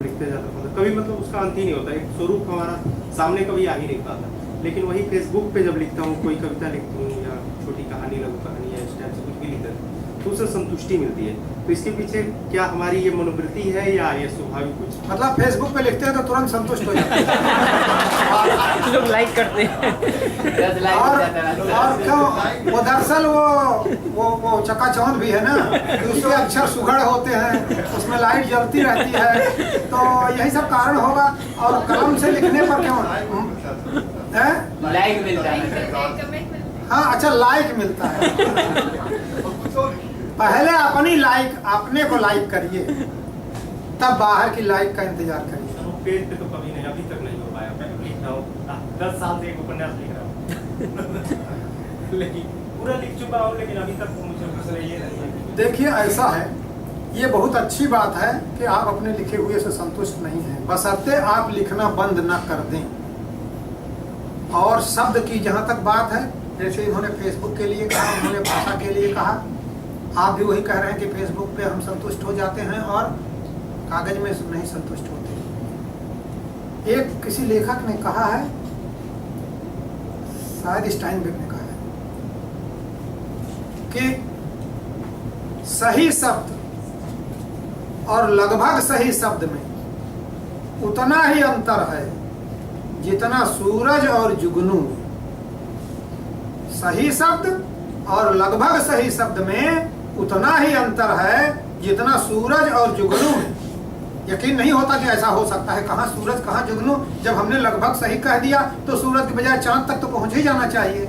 लिखते जाता था, कभी मतलब उसका अंत ही नहीं होता, एक स्वरूप हमारा सामने कभी आ ही नहीं पाता। लेकिन वही फेसबुक पे जब लिखता हूँ, कोई कविता लिखता हूँ या छोटी कहानी, लघु कहानी या इस टाइप से कुछ भी लिखता हूँ, तो उससे संतुष्टि मिलती है। तो इसके पीछे क्या हमारी ये मनोवृत्ति है या ये स्वाभाविक कुछ? मतलब फेसबुक पे लिखते हैं तो तुरंत संतुष्ट हो जाते हैं। लोग लाइक करते हैं। और क्यों वो दरअसल वो चकाचौंध भी है ना कि उसके अक्षर सुघड़ होते हैं, उसमें लाइट जलती रहती है, तो यही सब कारण होगा। और कलम से लिखने पर क्यों है? लाइक मिलता है। हाँ अच्छा, लाइक मिलता है। पहले अपनी लाइक, अपने को लाइक करिए, तब बाहर की लाइक का इंतजार करिए। पेज पे तो कभी नहीं, अभी तक नहीं हो पाया। मैं लिख रहा हूँ 10 साल से एक उपन्यास लिख रहा हूँ लेकिन पूरा लिख चुका हूँ, लेकिन अभी तक मुझे मसला ये नहीं है। देखिए ऐसा है, ये बहुत अच्छी बात है कि आप अपने लिखे हुए से संतुष्ट नहीं हैं, बशर्ते आप लिखना बंद ना कर दें। और शब्द की जहाँ तक बात है, जैसे इन्होंने फेसबुक के लिए कहा, उन्होंने भाषा के लिए कहा, आप भी वही कह रहे हैं कि फेसबुक पे हम संतुष्ट हो जाते हैं और कागज में नहीं संतुष्ट होते। एक किसी लेखक ने कहा है, शायद स्टाइनबेक ने कहा है कि सही शब्द और लगभग सही शब्द में उतना ही अंतर है जितना सूरज और जुगनू। सही शब्द और लगभग सही शब्द में उतना ही अंतर है जितना सूरज और जुगनू है। यकीन नहीं होता कि ऐसा हो सकता है, कहाँ सूरज कहाँ जुगनू। जब हमने लगभग सही कह दिया तो सूरज के बजाय चांद तक तो पहुंच ही जाना चाहिए,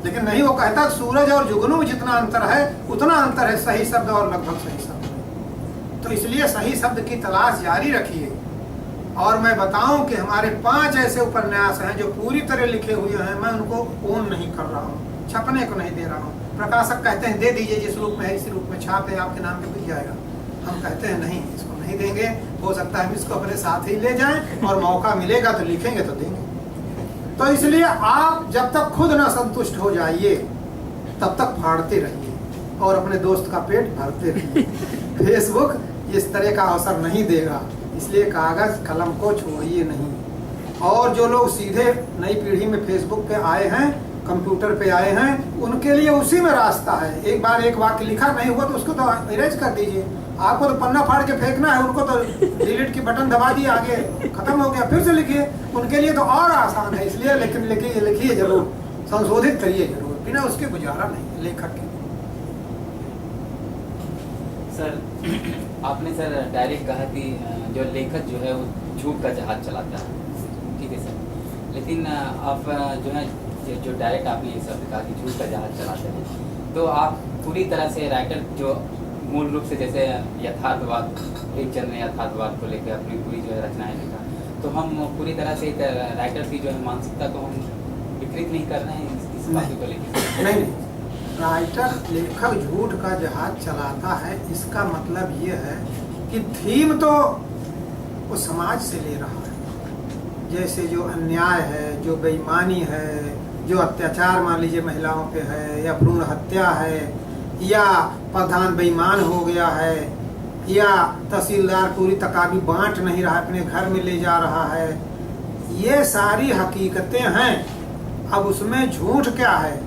लेकिन नहीं, वो कहता सूरज और जुगनू में जितना अंतर है उतना अंतर है सही शब्द और लगभग सही शब्द में। तो इसलिए सही शब्द की तलाश जारी रखिए। और मैं बताऊं कि हमारे 5 ऐसे उपन्यास हैं जो पूरी तरह लिखे हुए हैं, मैं उनको ओन नहीं कर रहा हूँ, छपने को नहीं दे रहा हूँ। प्रकाशक कहते हैं दे दीजिए, जिस रूप में है इसी रूप में छाप है, आपके नाम पे बिक जाएगा। हम कहते हैं नहीं, इसको नहीं देंगे, हो सकता है हम इसको अपने साथ ही ले जाएं और मौका मिलेगा तो लिखेंगे तो देंगे। तो इसलिए आप जब तक खुद ना संतुष्ट हो जाइए तब तक फाड़ते रहिए और अपने दोस्त का पेट भरते रहिए। फेसबुक इस तरह का अवसर नहीं देगा, इसलिए कागज कलम को छोड़िए नहीं। और जो लोग सीधे नई पीढ़ी में फेसबुक पे आए हैं, कंप्यूटर पे आए हैं, उनके लिए उसी में रास्ता है। एक बार एक वाक्य लिखा नहीं हुआ तो उसको तो इरेज कर दीजिए। आपको तो पन्ना फाड़ के फेंकना है, उनको तो डिलीट की बटन दबा दिए, आगे खत्म हो गया, फिर से लिखिए। उनके लिए तो और आसान है, इसलिए लेकिन लिखिए जरूर, संशोधित करिए जरूर, बिना उसके गुजारा नहीं लेखक के। सर आपने सर डायरेक्ट कहा कि जो लेखक जो है वो झूठ का जहाज चलाता है, ठीक है सर, लेकिन आप जो है जो डायरेक्ट आपने ये शब्द कहा कि झूठ का जहाज चलाते हैं, तो आप पूरी तरह से राइटर जो मूल रूप से जैसे यथार्थवाद, प्रेमचंद ने यथार्थवाद को लेकर अपनी पूरी जो है रचनाएं लिखा, तो हम पूरी तरह से राइटर की जो है मानसिकता को हम विकृत नहीं कर रहे हैं इस बात को लेकर? नहीं, राइटर लेखक झूठ का जहाज चलाता है, इसका मतलब ये है कि थीम तो वो समाज से ले रहा है। जैसे जो अन्याय है, जो बेईमानी है, जो अत्याचार मान लीजिए महिलाओं पे है, या भ्रूण हत्या है, या प्रधान बेईमान हो गया है, या तहसीलदार पूरी तकाबी बांट नहीं रहा, अपने घर में ले जा रहा है, ये सारी हकीकतें हैं। अब उसमें झूठ क्या है?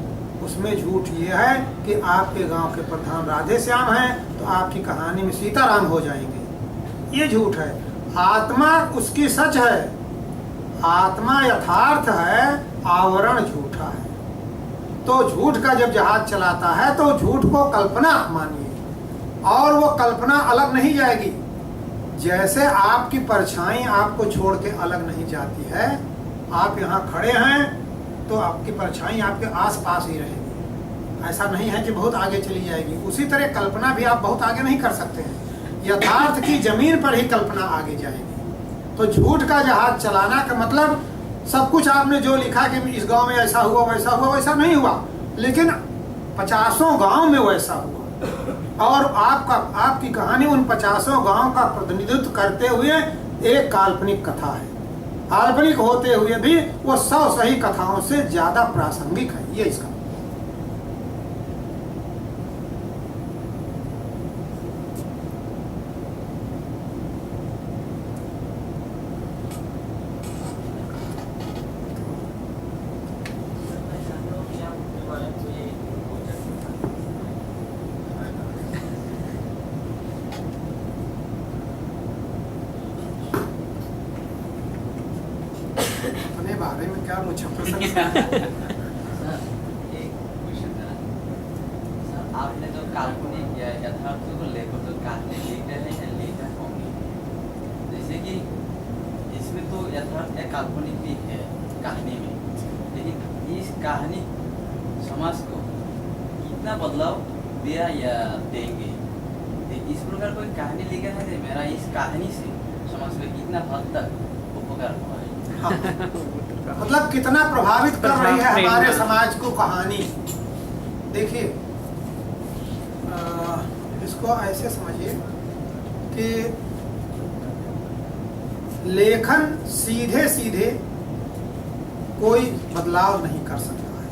उसमें झूठ ये है कि आपके गांव के प्रधान राधे श्याम हैं तो आपकी कहानी में सीताराम हो जाएंगे, ये झूठ है। आत्मा उसकी सच है, आत्मा यथार्थ है, आवरण झूठा है। तो झूठ का जब जहाज चलाता है तो झूठ को कल्पना मानिए, और वो कल्पना अलग नहीं जाएगी। जैसे आपकी परछाई आपको छोड़ के अलग नहीं जाती है, आप यहाँ खड़े हैं तो आपकी परछाई आपके आस पास ही रहेगी, ऐसा नहीं है कि बहुत आगे चली जाएगी। उसी तरह कल्पना भी आप बहुत आगे नहीं कर सकते हैं, यथार्थ की जमीन पर ही कल्पना आगे जाएगी। तो झूठ का जहाज चलाना का मतलब सब कुछ आपने जो लिखा कि इस गांव में ऐसा हुआ वैसा हुआ, वैसा नहीं हुआ, लेकिन 50 गांव में वैसा हुआ। और आपकी कहानी उन 50 गांव का प्रतिनिधित्व करते हुए एक काल्पनिक कथा है। काल्पनिक होते हुए भी वो 100 सही कथाओं से ज्यादा प्रासंगिक है, ये इसका। बारे में क्या मुझे प्रसन्न सर एक क्वेश्चन था सर, आपने जो काल्पनिक या यथार्थ को लेकर जो कहानी लिखे हैं या लिखा होंगे, जैसे कि इसमें तो यथार्थ या काल्पनिक भी है कहानी में, लेकिन इस कहानी समाज को कितना बदलाव दिया या देंगे? इस प्रकार कोई कहानी लिखा है कि मेरा इस कहानी से समाज में कितना हद तक उपकार हुआ है? हाँ। मतलब कितना प्रभावित कर रही है हमारे समाज को कहानी। देखिए इसको ऐसे समझिए कि लेखन सीधे सीधे कोई बदलाव नहीं कर सकता है,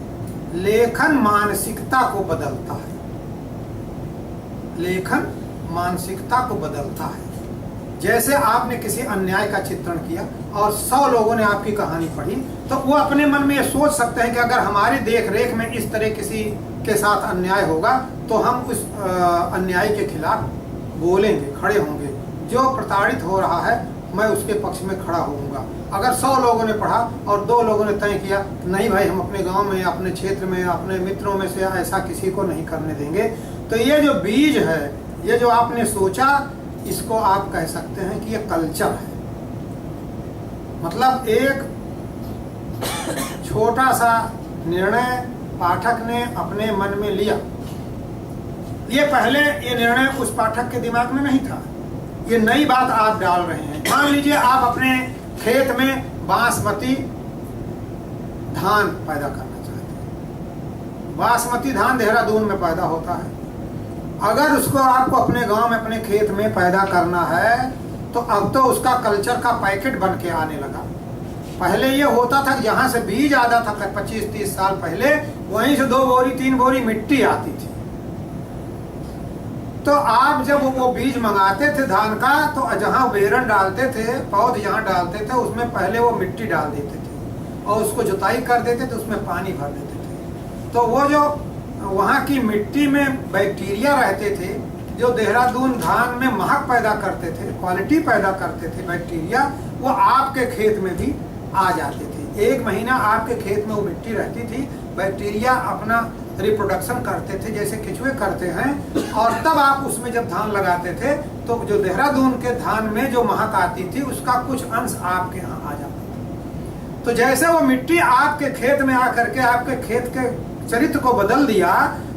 लेखन मानसिकता को बदलता है, लेखन मानसिकता को बदलता है। जैसे आपने किसी अन्याय का चित्रण किया और 100 लोगों ने आपकी कहानी पढ़ी, तो वो अपने मन में ये सोच सकते हैं कि अगर हमारी देख रेख में इस तरह किसी के साथ अन्याय होगा तो हम उस अन्याय के खिलाफ बोलेंगे, खड़े होंगे। जो प्रताड़ित हो रहा है मैं उसके पक्ष में खड़ा होऊंगा। अगर 100 लोगों ने पढ़ा और 2 लोगों ने तय किया नहीं भाई हम अपने गांव में, अपने क्षेत्र में, अपने मित्रों में से ऐसा किसी को नहीं करने देंगे, तो ये जो बीज है, ये जो आपने सोचा, इसको आप कह सकते हैं कि ये कल्चर है। मतलब एक छोटा सा निर्णय पाठक ने अपने मन में लिया। ये पहले ये निर्णय उस पाठक के दिमाग में नहीं था, ये नई बात आप डाल रहे हैं। मान लीजिए आप अपने खेत में बासमती धान पैदा करना चाहते हैं। बासमती धान देहरादून में पैदा होता है। अगर उसको आपको अपने गांव में, अपने खेत में पैदा करना है, तो अब तो उसका कल्चर का पैकेट बन के आने लगा। पहले ये होता था कि जहां से बीज आता था 25-30 साल पहले, वहीं से 2 बोरी 3 बोरी मिट्टी आती थी। तो आप जब वो बीज मंगाते थे धान का, तो जहां बेरन डालते थे, पौध जहां डालते थे, उसमें पहले वो मिट्टी डाल देते थे और उसको जुताई कर देते थे, उसमें पानी भर देते थे। तो वो जो वहाँ की मिट्टी में बैक्टीरिया रहते थे, जो देहरादून धान में महक पैदा करते थे, क्वालिटी पैदा करते थे बैक्टीरिया, वो आपके खेत में भी आ जाते थे। 1 महीना आपके खेत में वो मिट्टी रहती थी, बैक्टीरिया अपना रिप्रोडक्शन करते थे जैसे केचुए करते हैं, और तब आप उसमें जब धान लगाते थे तो जो देहरादून के धान में जो महक आती थी उसका कुछ अंश आपके यहाँ आ जाता था। तो जैसे वो मिट्टी आपके खेत में आकर के आपके खेत के चरित्र को बदल दिया,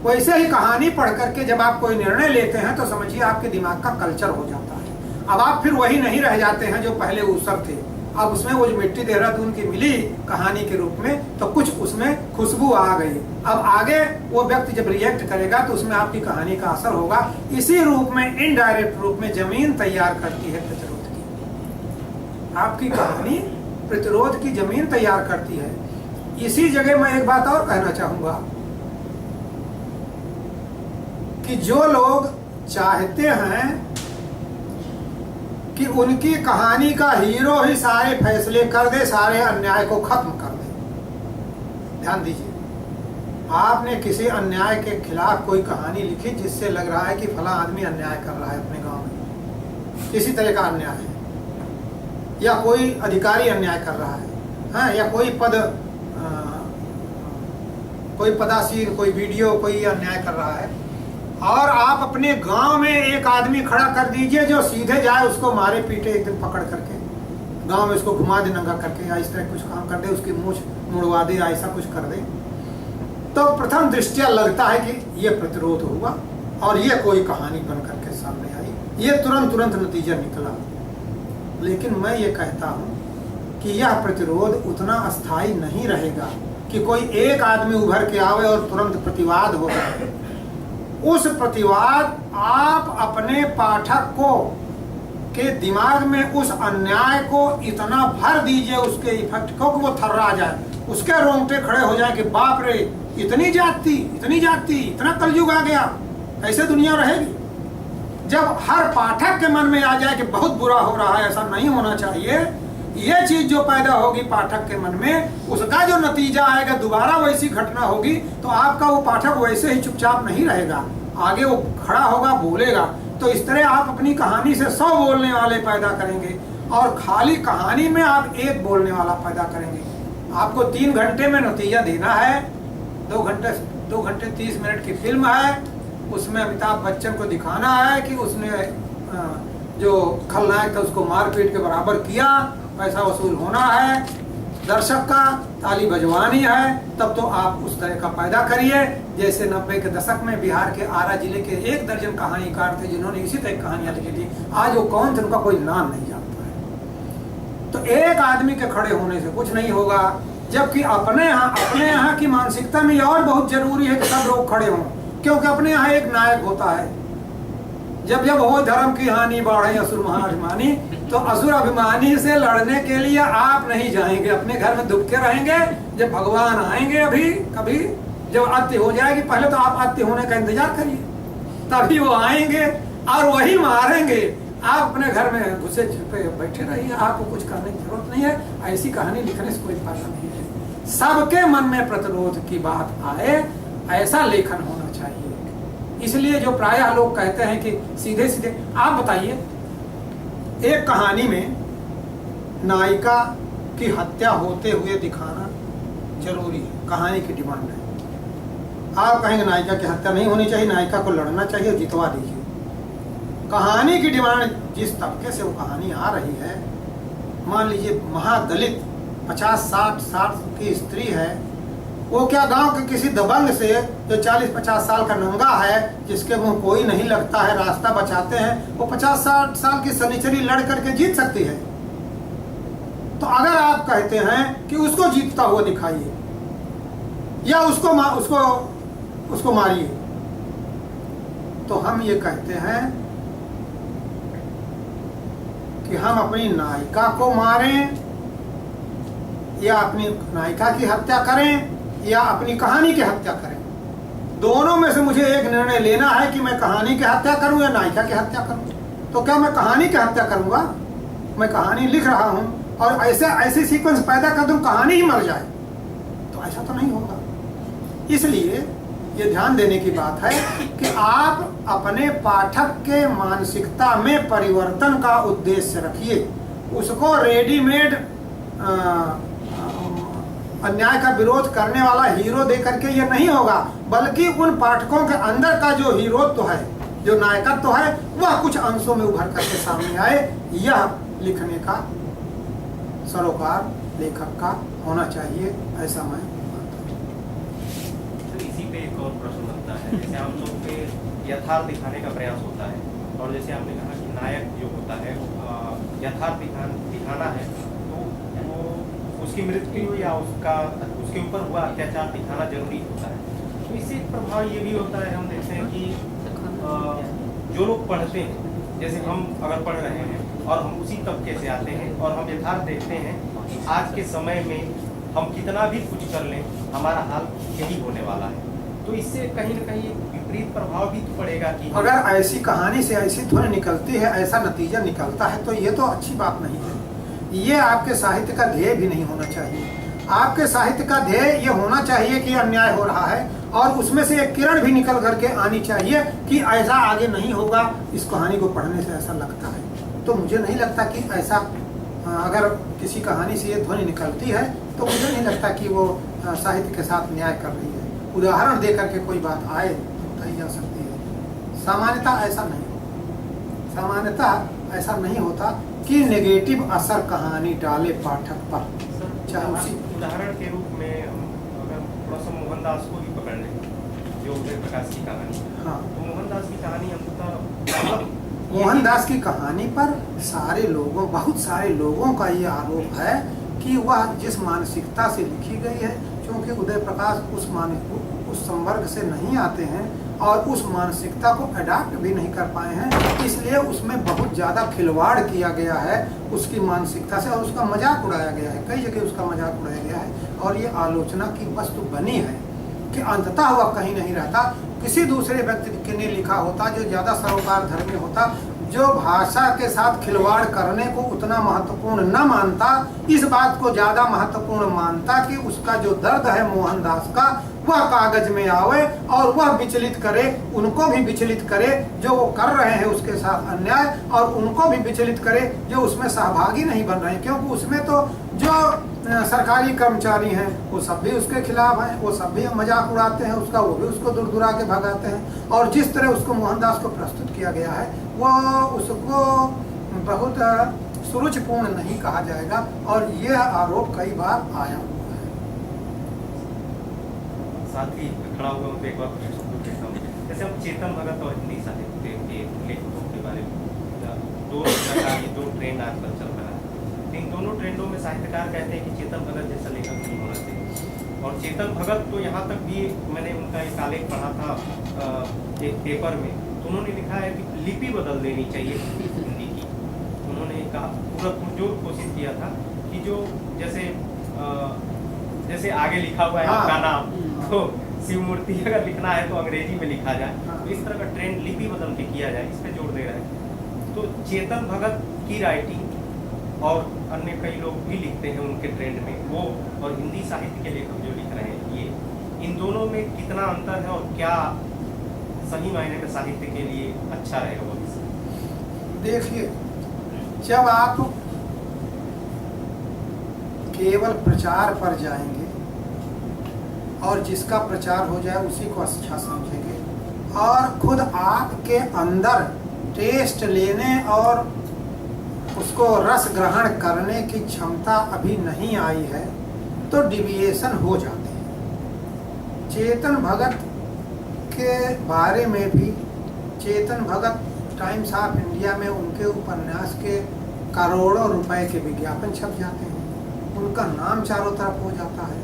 वैसे ही कहानी पढ़ करके जब आप कोई निर्णय लेते हैं तो समझिए आपके दिमाग का कल्चर हो जाता है। अब आप फिर वही नहीं रह जाते हैं जो पहले ऊसर थे। अब उसमें वो जो मिट्टी देहरादून की मिली कहानी के रूप में, तो कुछ उसमें खुशबू आ गई। अब आगे वो व्यक्ति जब रिएक्ट करेगा तो उसमें आपकी कहानी का असर होगा। इसी रूप में, इनडायरेक्ट रूप में जमीन तैयार करती है प्रतिरोध की। आपकी कहानी प्रतिरोध की जमीन तैयार करती है। इसी जगह मैं एक बात और कहना चाहूंगा कि जो लोग चाहते हैं कि उनकी कहानी का हीरो ही सारे फैसले कर दे, सारे अन्याय को खत्म कर दे, ध्यान दीजिए, आपने किसी अन्याय के खिलाफ कोई कहानी लिखी जिससे लग रहा है कि फला आदमी अन्याय कर रहा है अपने गांव में, किसी तरह का अन्याय है, या कोई अधिकारी अन्याय कर रहा है, हाँ, या कोई पदासीन, कोई वीडियो, कोई अन्याय कर रहा है, और आप अपने गांव में एक आदमी खड़ा कर दीजिए जो सीधे जाए उसको मारे पीटे एक दिन पकड़ करके, गांव में उसको घुमा दे नंगा करके, या इस तरह कुछ काम कर दे, उसकी मूंछ मुड़वा दे, ऐसा कुछ कर दे, तो प्रथम दृष्टया लगता है कि ये प्रतिरोध हुआ और ये कोई कहानी बन करके सामने आई, ये तुरंत नतीजा निकला। लेकिन मैं ये कहता हूँ कि यह प्रतिरोध उतना अस्थायी नहीं रहेगा कि कोई एक आदमी उभर के आवे और तुरंत प्रतिवाद हो जाए। उस प्रतिवाद आप अपने पाठक को के दिमाग में उस अन्याय को इतना भर दीजिए, उसके इफेक्ट को, कि वो थर्रा जाए, उसके रोंगटे खड़े हो जाए कि बाप रे, इतनी जाति, इतना कलयुग आ गया, ऐसे दुनिया रहेगी। जब हर पाठक के मन में आ जाए कि बहुत बुरा हो रहा है, ऐसा नहीं होना चाहिए, ये चीज जो पैदा होगी पाठक के मन में, उसका जो नतीजा आएगा, दोबारा वैसी घटना होगी, तो आपका वो पाठक वैसे ही चुपचाप नहीं रहेगा, आगे वो खड़ा होगा, बोलेगा। तो इस तरह आप अपनी कहानी से 100 बोलने वाले पैदा करेंगे और खाली कहानी में आप एक बोलने वाला पैदा करेंगे। आपको 3 घंटे में नतीजा देना है। 2 घंटे 30 मिनट की फिल्म है, उसमें अमिताभ बच्चन को दिखाना है कि उसने जो खलनायक था उसको मारपीट के बराबर किया, पैसा वसूल होना है, दर्शक का ताली बजवानी है, तब तो आप उस तरह का पैदा करिए। जैसे 90 के दशक में बिहार के आरा जिले के 1 दर्जन कहानीकार थे जिन्होंने इसी तरह कहानियां लिखी थी। आज वो कौन थे उनका कोई नाम नहीं जानता है। तो एक आदमी के खड़े होने से कुछ नहीं होगा, जबकि अपने यहाँ की मानसिकता में और बहुत जरूरी है कि सब लोग खड़े हों, क्योंकि अपने यहाँ एक नायक होता है। जब जब हो धर्म की हानि बढ़े असुर महाअभिमानी, तो असुर अभिमानी से लड़ने के लिए आप नहीं जाएंगे, अपने घर में दुबके रहेंगे। जब भगवान आएंगे अभी कभी जब अत्य हो जाएगी, पहले तो आप अत्य होने का इंतजार करिए, तभी वो आएंगे और वही मारेंगे। आप अपने घर में घुसे छिपे बैठे रहिए, आपको कुछ करने की जरूरत नहीं है। ऐसी कहानी लिखने से कोई फायदा नहीं है। सबके मन में प्रतिरोध की बात आए, ऐसा लेखन होना चाहिए। इसलिए जो प्रायः लोग कहते हैं कि सीधे सीधे, आप बताइए, एक कहानी में नायिका की हत्या होते हुए दिखाना जरूरी है, कहानी की डिमांड है। आप कहेंगे नायिका की हत्या नहीं होनी चाहिए, नायिका को लड़ना चाहिए, जितवा दीजिए। कहानी की डिमांड जिस तबके से वो कहानी आ रही है, मान लीजिए महादलित 50-60 साल की स्त्री है, वो क्या गांव के किसी दबंग से जो 40-50 साल का नंगा है, जिसके मुंह कोई नहीं लगता है, रास्ता बचाते हैं, वो 50-60 साल की सनिचरी लड़ करके जीत सकती है? तो अगर आप कहते हैं कि उसको जीतता हुआ दिखाइए या उसको मारिए, तो हम ये कहते हैं कि हम अपनी नायिका को मारें या अपनी नायिका की हत्या करें या अपनी कहानी की हत्या करें। दोनों में से मुझे एक निर्णय लेना है कि मैं कहानी की हत्या करूं या नायिका की हत्या करूं। तो क्या मैं कहानी की हत्या करूंगा? मैं कहानी लिख रहा हूं और ऐसे सीक्वेंस पैदा कर दूं कहानी ही मर जाए, तो ऐसा तो नहीं होगा। इसलिए ये ध्यान देने की बात है कि आप अपने पाठक के मानसिकता में परिवर्तन का उद्देश्य रखिए। उसको रेडीमेड अन्याय का विरोध करने वाला हीरो दे करके ये नहीं होगा, बल्कि उन पाठकों के अंदर का जो हीरोत्व है, जो नायकत्व है, वह कुछ अंशों में उभर करके सामने आए। यह लिखने का सरोकार लेखक का होना चाहिए, ऐसा मैं मानता हूँ। इसी पे एक और प्रश्न बनता है, जैसे हम लोग पे यथार्थ दिखाने का प्रयास होता है, और जैसे आपने कहा कि नायक जो होता है यथार्थ दिखाना है, तो वो उसकी मृत्यु या उसके ऊपर हुआ अत्याचार दिखाना जरूरी होता है। तो इससे एक प्रभाव ये भी होता है, हम देखते हैं कि जो लोग पढ़ते हैं, जैसे हम अगर पढ़ रहे हैं और हम उसी तबके से आते हैं और हम यथार्थ देखते हैं कि आज के समय में हम कितना भी कुछ कर लें, हमारा हाल यही होने वाला है, तो इससे कहीं न कहीं विपरीत प्रभाव भी तो पड़ेगा कि अगर ऐसी कहानी से ऐसी ध्वनि निकलती है, ऐसा नतीजा निकलता है, तो ये तो अच्छी बात नहीं है। ये आपके साहित्य का ध्येय भी नहीं होना चाहिए। आपके साहित्य का ध्येय ये होना चाहिए कि अन्याय हो रहा है और उसमें से एक किरण भी निकल करके आनी चाहिए कि ऐसा आगे नहीं होगा। इस कहानी को पढ़ने से ऐसा लगता है, तो मुझे नहीं लगता कि ऐसा, अगर किसी कहानी से ये ध्वनि निकलती है तो मुझे नहीं लगता कि वो साहित्य के साथ न्याय कर रही है। उदाहरण दे करके कोई बात आए तो बताई जा सकती है। सामान्यतः ऐसा नहीं होता, सामान्यतः ऐसा नहीं होता कि नेगेटिव असर कहानी डाले पाठक पर। चाहे उसी उदाहरण के रूप में हम अगर थोड़ा सा मोहनदास को भी पकड़ लें, जो उदय प्रकाश की कहानी, हाँ, तो मोहनदास की कहानी अंततः मोहनदास की कहानी पर बहुत सारे लोगों का ये आरोप है कि वह जिस मानसिकता से लिखी गई है, क्योंकि उदय प्रकाश उस संवर्ग से नहीं आते हैं और उस मानसिकता को अडाप्ट भी नहीं कर पाए हैं, इसलिए उसमें बहुत ज़्यादा खिलवाड़ किया गया है उसकी मानसिकता से और उसका मजाक उड़ाया गया है। कई जगह उसका मजाक उड़ाया गया है और ये आलोचना की वस्तु बनी है कि अंततः वह कहीं नहीं रहता। किसी दूसरे व्यक्ति ने लिखा होता जो ज़्यादा सरोकार धर्मी होता, जो भाषा के साथ खिलवाड़ करने को उतना महत्वपूर्ण न मानता, इस बात को ज़्यादा महत्वपूर्ण मानता कि उसका जो दर्द है मोहनदास का वह कागज में आवे और वह विचलित करे, उनको भी विचलित करे जो वो कर रहे हैं उसके साथ अन्याय, और उनको भी विचलित करे जो उसमें सहभागी नहीं बन रहे हैं, क्योंकि उसमें तो जो सरकारी कर्मचारी हैं वो सब भी उसके खिलाफ हैं, वो सब भी मजाक उड़ाते हैं उसका, वो भी उसको दूर दूरा के भगाते हैं। और जिस तरह उसको मोहनदास को प्रस्तुत किया गया है वो उसको बहुत सुरुचिपूर्ण नहीं कहा जाएगा। और यह आरोप कई बार आया हुआ है। साथ ही खड़ा हुआ मैं एक बार प्रश्न पूछ लेता हूँ। जैसे हम चेतन भगत और हिंदी साहित्य के लेखकों के बारे में दो प्रकार की दो ट्रेंड आजकल चल रहा है। इन दोनों ट्रेंडों में साहित्यकार कहते हैं कि चेतन भगत जैसा लेखक नहीं होना चाहिए। और चेतन भगत तो यहाँ तक भी मैंने उनका एक आलेख पढ़ा था एक पेपर में, तो उन्होंने लिखा है कि लिपि बदल देनी चाहिए हिंदी की। उन्होंने कहा पूरा पुरजोर कोशिश किया था कि जो जैसे आगे लिखा हुआ है आपका नाम, तो शिव मूर्ति अगर लिखना है तो अंग्रेजी में लिखा जाए, तो इस तरह का ट्रेंड लिपि बदल के किया जाए, इस पर जोर दे रहे हैं। तो चेतन भगत की राइटिंग और अन्य कई लोग भी लिखते हैं उनके ट्रेंड में, वो और हिंदी साहित्य के लेखक जो लिख रहे हैं, ये इन दोनों में कितना अंतर है और क्या सही मायने में साहित्य के लिए अच्छा रहेगा भविष्य? देखिए, जब आप केवल प्रचार पर जाएंगे और जिसका प्रचार हो जाए उसी को अच्छा समझेंगे और खुद आपके अंदर टेस्ट लेने और उसको रस ग्रहण करने की क्षमता अभी नहीं आई है तो डिविएशन हो जाते हैं। चेतन भगत के बारे में भी, Chetan Bhagat times of India में उनके उपन्यास के करोड़ों रुपए के विज्ञापन छप जाते हैं, उनका नाम चारों तरफ हो जाता है,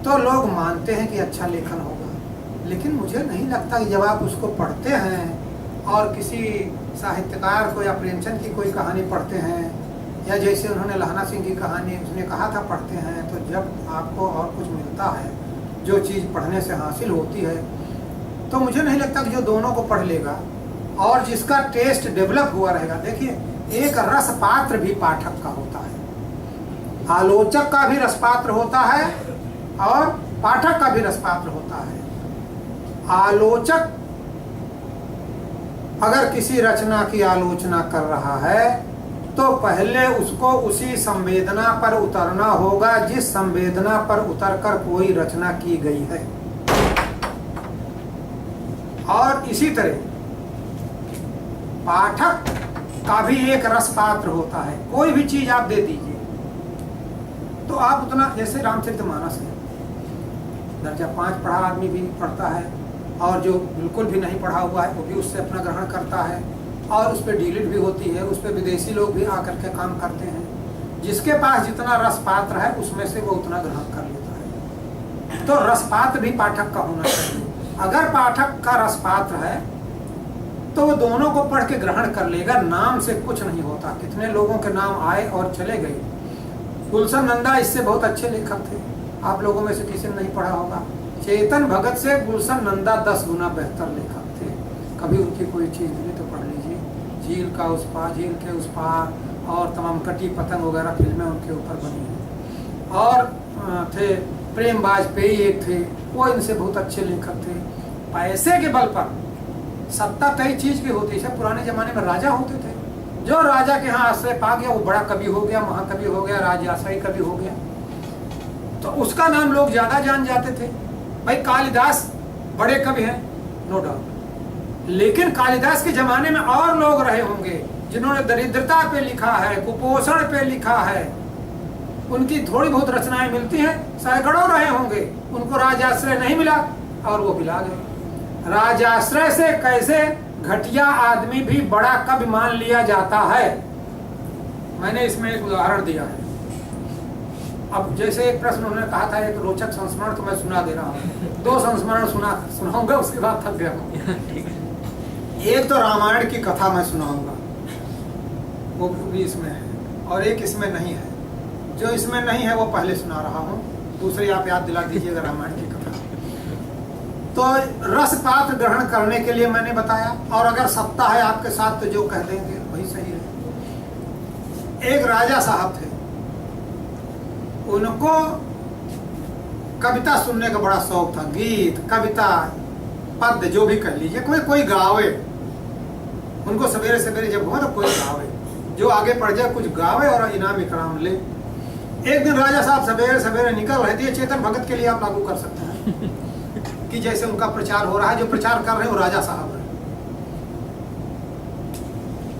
तो लोग मानते हैं कि अच्छा लेखन होगा। लेकिन मुझे नहीं लगता कि जब आप उसको पढ़ते हैं और किसी साहित्यकार को या प्रेमचंद की कोई कहानी पढ़ते हैं या जैसे उन्होंने लहना सिंह की कहानी उसने कहा था पढ़ते हैं, तो जब आपको और कुछ मिलता है, जो चीज़ पढ़ने से हासिल होती है, तो मुझे नहीं लगता कि जो दोनों को पढ़ लेगा और जिसका टेस्ट डेवलप हुआ रहेगा। देखिए, एक रस पात्र भी पाठक का होता है, आलोचक का भी रसपात्र होता है और पाठक का भी रसपात्र होता है। आलोचक अगर किसी रचना की आलोचना कर रहा है तो पहले उसको उसी संवेदना पर उतरना होगा जिस संवेदना पर उतरकर कोई रचना की गई है। और इसी तरह पाठक का भी एक रसपात्र होता है। कोई भी चीज आप दे दीजिए तो आप उतना, जैसे रामचरितमानस है, दर्जा 5 पढ़ा आदमी भी पढ़ता है और जो बिल्कुल भी नहीं पढ़ा हुआ है वो भी उससे अपना ग्रहण करता है और उस पर डिलीट भी होती है, उस पर विदेशी लोग भी आकर के काम करते हैं। जिसके पास जितना रसपात्र है उसमें से वो उतना ग्रहण कर लेता है। तो रसपात्र भी पाठक का होना चाहिए। अगर पाठक का रसपात्र है तो वो दोनों को पढ़ के ग्रहण कर लेगा। नाम से कुछ नहीं होता। कितने लोगों के नाम आए और चले गए। गुलशन नंदा इससे बहुत अच्छे लेखक थे, आप लोगों में से किसी ने नहीं पढ़ा होगा। चेतन भगत से गुलशन नंदा 10 गुना बेहतर लेखक थे। कभी उनकी कोई चीज़ मिली तो पढ़ लीजिए। झील का उस पार, झील के उस पार और तमाम कटी पतंग वगैरह फिल्में उनके ऊपर बनी हैं। और थे प्रेम वाजपेयी एक थे, वो इनसे बहुत अच्छे लेखक थे। पैसे के बल पर सत्ता कई चीज़ की होती है। पुराने ज़माने में राजा होते थे, जो राजा के यहाँ आश्रय पा गया वो बड़ा कवि हो गया, महाकवि हो गया, राजाश्रयी कवि हो गया, तो उसका नाम लोग ज़्यादा जान जाते थे। भाई कालिदास बड़े कवि हैं, नो डाउट, लेकिन कालिदास के ज़माने में और लोग रहे होंगे जिन्होंने दरिद्रता पे लिखा है, कुपोषण पे लिखा है। उनकी थोड़ी बहुत रचनाएं मिलती हैं, सैकड़ों रहे होंगे, उनको राजाश्रय नहीं मिला और वो बिला गए। राजाश्रय से कैसे घटिया आदमी भी बड़ा कवि मान लिया जाता है। मैंने इसमें एक उदाहरण दिया है। अब जैसे एक प्रश्न उन्होंने कहा था, एक रोचक संस्मरण, तो मैं सुना दे रहा हूँ। 2 संस्मरण सुनाऊंगा, उसके बाद थक गया हूँ। एक तो रामायण की कथा मैं सुनाऊंगा, वो भी इसमें है, और एक इसमें नहीं है। जो इसमें नहीं है वो पहले सुना रहा हूँ, दूसरी आप याद दिला दीजिएगा रामायण की कथा। तो रस पात्र ग्रहण करने के लिए मैंने बताया, और अगर सत्ता है आपके साथ तो जो कह देंगे वही सही है। एक राजा साहब थे, उनको कविता सुनने का बड़ा शौक था। गीत, कविता, पद्य जो भी कह लीजिए, कोई गावे। उनको सवेरे सवेरे जब हुआ तो कोई गावे, जो आगे पड़ जाए कुछ गावे और इनाम इकराम ले। एक दिन राजा साहब सवेरे सवेरे निकल रहे थे, चेतन भगत के लिए आप लागू कर सकते हैं कि जैसे उनका प्रचार हो रहा है, जो प्रचार कर रहे हैं वो राजा साहब है।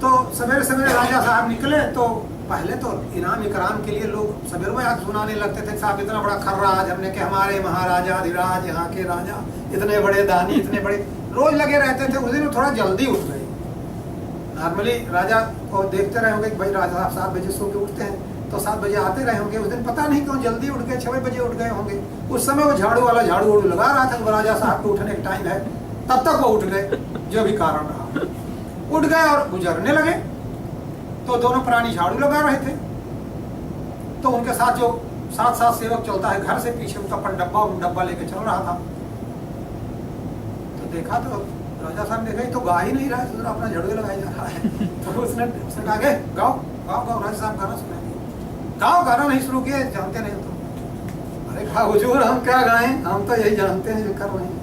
तो सवेरे सवेरे राजा साहब निकले तो पहले तो इनाम इकराम के लिए लोग सवेरे में आज सुनाने लगते थे, साहब इतना बड़ा खर्राज हमने कि हमारे महाराजा अधिराज यहाँ के राजा इतने बड़े दानी, इतने बड़े, रोज लगे रहते थे। उस दिन थोड़ा जल्दी उठ गए। नॉर्मली राजा को देखते रहे होंगे कि भाई राजा साहब 7 बजे सो के उठते हैं, तो 7 बजे आते रहे होंगे। उस दिन पता नहीं क्यों जल्दी उठ गए, 6 बजे उठ गए होंगे। उस समय वो झाड़ू वाला झाड़ू उड़ लगा रहा था, राजा साहब के उठने का टाइम है, तब तक वो उठ गए, जो भी कारण रहा। उठ गए और गुजरने लगे तो दोनों प्राणी झाड़ू लगा रहे थे। तो उनके साथ जो साथ सेवक चलता है घर से पीछे, उनका डब्बा लेके चल रहा था। तो देखा तो राजा साहब ने देखा तो गा ही नहीं रहा है, तो अपना झाड़ू लगाई जा रहा है। तो उसने कहा गए गाओ गाओ गाओ, राजा साहब गाना सुनाएंगे। गाओ, गाना नहीं शुरू किया, जानते नहीं तुम। अरे कहा हुजूर हम क्या गाएं, हम तो यही जानते हैं जो कर रहे हैं।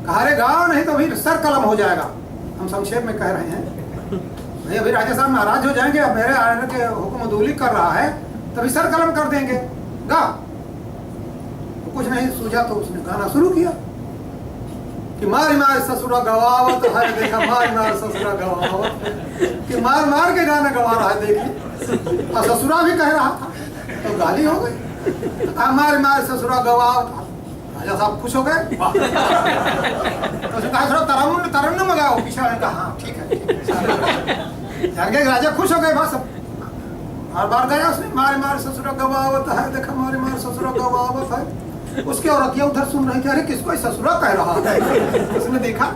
कहा अरे गाओ नहीं तो अभी सर कलम हो जाएगा। हम संक्षेप में कह रहे हैं भाई, अभी राजा साहब नाराज हो जाएंगे, अब मेरे आने के हुक्म अदूली कर रहा है, तभी सर कलम कर देंगे। गा। तो कुछ नहीं सूझा तो उसने गाना शुरू किया कि मार मार ससुरा गवावत है, देखा मार मार ससुरा गवावत है, कि मार मार के गाना गवा रहा है, देखिए। और ससुरा भी कह रहा था तो गाली हो गई। तो मार मार ससुरा गवावत। राजा साहब खुश हो गए। तो उसने कहा थोड़ा तरन्नुम लगाओ, पीछे वाले कहा हाँ ठीक है। जान गए राजा खुश हो गए, बस बार बार गया उसने, मारे मारे ससुरा गवावत है, देखा मारे मारे ससुरा गवावत है। उसके औरतिया उधर सुन रही थी, अरे किसको ससुरा कह रहा है। उसने देखा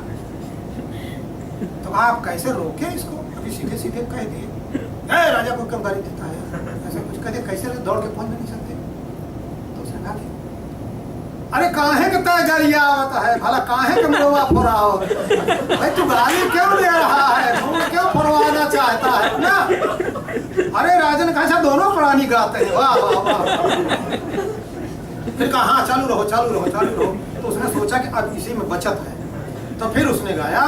तो आप कैसे रोके इसको, अभी सीधे सीधे कह दिए राजा को क्यों गाली देता है, ऐसा कुछ कह दिया, कैसे दौड़ के पहुंच नहीं सकते। तो उसने कहा अरे काहे के तय गरिया आवत है, भला काहे के मरोवा फोराव, भाई तू गाली क्यों दे रहा है, तू क्यों फोड़वाना चाहता है ना। अरे राजन कहा दोनों प्राणी गाते हैं, वाह वाह वाह। फिर कहा हाँ चालू रहो चालू रहो चालू रहो। तो उसने सोचा कि अब इसी में बचत है, तो फिर उसने गाया,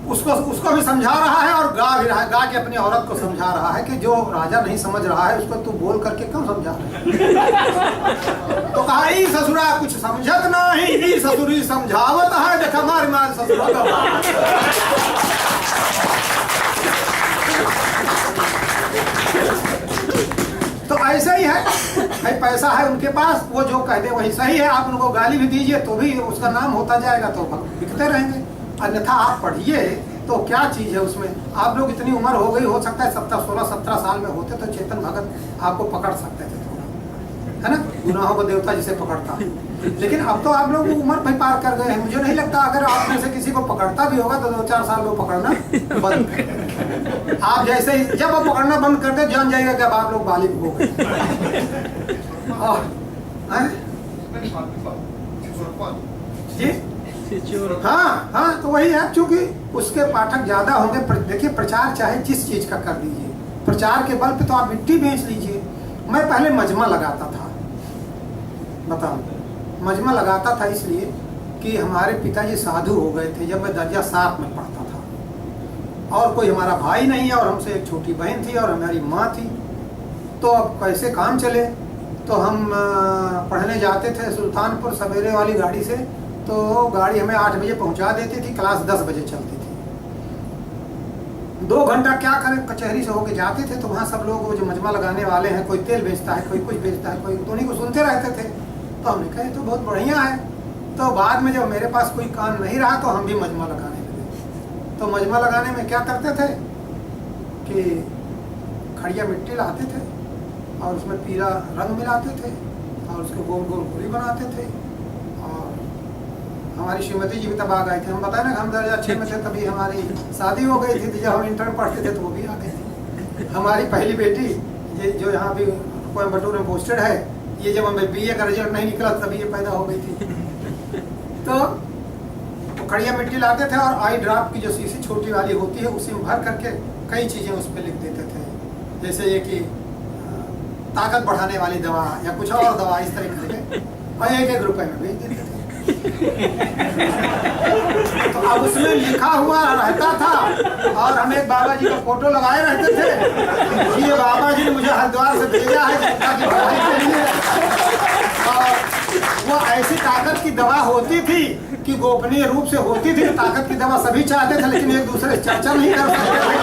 उसको भी समझा रहा है और गा भी रहा है, गा के अपनी औरत को समझा रहा है कि जो राजा नहीं समझ रहा है उसको तू बोल करके क्यों समझा रहा है। तो कहा ई ससुरा कुछ समझत नहीं, ई ससुरी समझावत है, देखा मार मार ससुरा गवा। तो ऐसा ही है भाई, पैसा है उनके पास, वो जो कह दे वही सही है। आप उनको गाली भी दीजिए तो भी उसका नाम होता जाएगा, तो बिकते रहेंगे। अन्यथा आप पढ़िए तो क्या चीज़ है उसमें। आप लोग इतनी उम्र हो गई, हो सकता है 16-17 साल में होते तो चेतन भगत आपको पकड़ सकते थे थोड़ा, है ना, गुनाहों को देवता जिसे पकड़ता। लेकिन अब तो आप लोग उम्र भाई पार कर गए हैं। मुझे नहीं लगता अगर आप में से किसी को पकड़ता भी होगा तो 2-4 साल में पकड़ना बंद कर। आप जैसे ही जब वो पकड़ना बंद कर दे, जान जाएगा कि अब आप लोग बालिग हो गए। जी हाँ हाँ, तो वही है, क्योंकि उसके पाठक ज्यादा होंगे। देखिए प्रचार चाहे जिस चीज का कर दीजिए, प्रचार के बल पे तो आप मिट्टी बेच लीजिए। मैं पहले मजमा लगाता था, बताऊं, मजमा लगाता था इसलिए कि हमारे पिताजी साधु हो गए थे जब मैं दर्जा 7 में पढ़ता था, और कोई हमारा भाई नहीं है, और हमसे एक छोटी बहन थी और हमारी माँ थी। तो अब कैसे काम चले, तो हम पढ़ने जाते थे सुल्तानपुर सवेरे वाली गाड़ी से। तो गाड़ी हमें 8 बजे पहुंचा देती थी, क्लास 10 बजे चलती थी। 2 घंटा क्या करें, कचहरी से होके जाते थे तो वहाँ सब लोग जो मजमा लगाने वाले हैं, कोई तेल बेचता है, कोई कुछ बेचता है, कोई उन्हीं को सुनते रहते थे। तो हमने कहा तो बहुत बढ़िया है। तो बाद में जब मेरे पास कोई काम नहीं रहा तो हम भी मजमा लगाने लगे। तो मजमा लगाने में क्या करते थे कि खड़िया मिट्टी लाते थे और उसमें पीला रंग मिलाते थे और उसको गोल गोल पूरी बनाते थे। और हमारी श्रीमती जी भी तब आ गए थे। हम बताए ना हम दर्जा 6 में थे, तभी हमारी शादी हो गई थी। जब हम इंटर में पढ़ते थे तो वो भी आ गई थी। हमारी पहली बेटी ये जो यहाँ भी कोयम्बटूर में पोस्टेड है, ये जब हमें BA का रिजल्ट नहीं निकला तभी ये पैदा हो गई थी। तो खड़िया मिट्टी लाते थे और आई ड्रॉप की जो शीशी छोटी वाली होती है उसी में भर करके कई चीज़ें उस पर लिख देते थे, जैसे ये कि ताकत बढ़ाने वाली दवा या कुछ और दवा, इस तरीके से, और 1-1 रुपए में बेच देते थे। तो अब उसमें लिखा हुआ रहता था और हम एक बाबा जी का फोटो लगाए रहते थे। ये बाबा जी ने मुझे हरिद्वार से भेजा है, ताकत की दवा होती थी कि गोपनीय रूप से होती थी, ताकत की दवा सभी चाहते थे, लेकिन एक दूसरे से चर्चा नहीं कर सकते थे।